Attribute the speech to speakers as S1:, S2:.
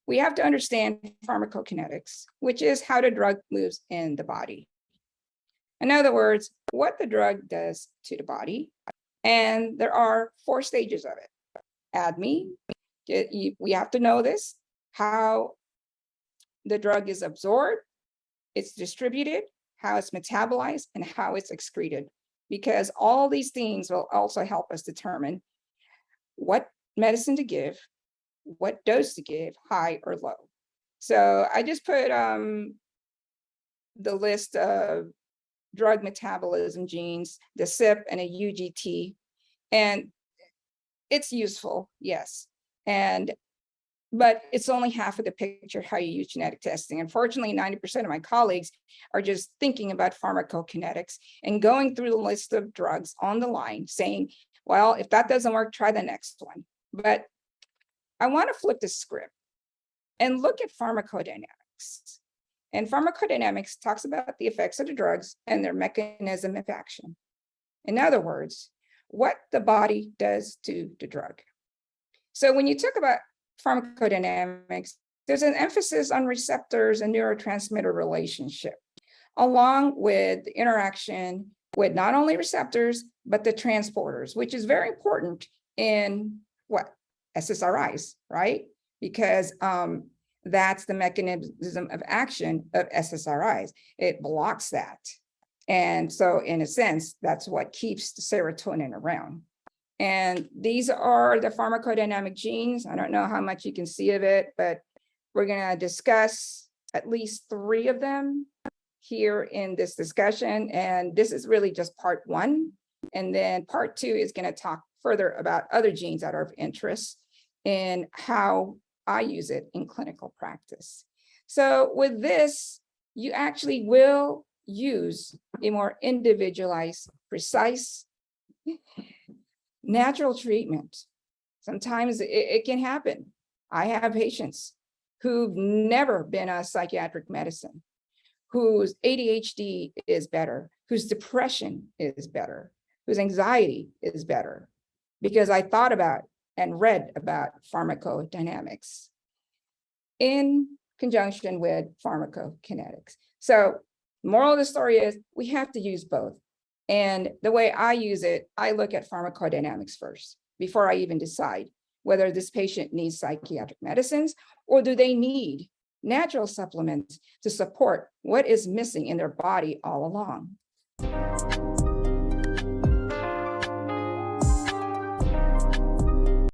S1: We have to understand pharmacokinetics, which is how the drug moves in the body. In other words, what the drug does to the body. And there are 4 stages of it. ADME, we have to know this, how the drug is absorbed, it's distributed, how it's metabolized, and how it's excreted. Because all these things will also help us determine what medicine to give, what dose to give, high or low. So I just put the list of drug metabolism genes, the CYP and a UGT, and it's useful, yes. But it's only half of the picture how you use genetic testing. Unfortunately, 90% of my colleagues are just thinking about pharmacokinetics and going through the list of drugs on the line saying, well, if that doesn't work, try the next one. But I want to flip the script and look at pharmacodynamics. And pharmacodynamics talks about the effects of the drugs and their mechanism of action. In other words, what the body does to the drug. So when you talk about pharmacodynamics, there's an emphasis on receptors and neurotransmitter relationship, along with the interaction with not only receptors, but the transporters, which is very important in what? SSRIs, right? Because that's the mechanism of action of SSRIs. It blocks that. And so in a sense, that's what keeps the serotonin around. And these are the pharmacodynamic genes. I don't know how much you can see of it, but we're going to discuss at least 3 of them here in this discussion. And this is really just part 1. And then part 2 is going to talk further about other genes that are of interest and how I use it in clinical practice. So with this, you actually will use a more individualized, precise, natural treatment. Sometimes it can happen. I have patients who've never been on psychiatric medicine, whose ADHD is better, whose depression is better, whose anxiety is better, because I thought about and read about pharmacodynamics in conjunction with pharmacokinetics. So moral of the story is we have to use both. And the way I use it, I look at pharmacodynamics first before I even decide whether this patient needs psychiatric medicines or do they need natural supplements to support what is missing in their body all along.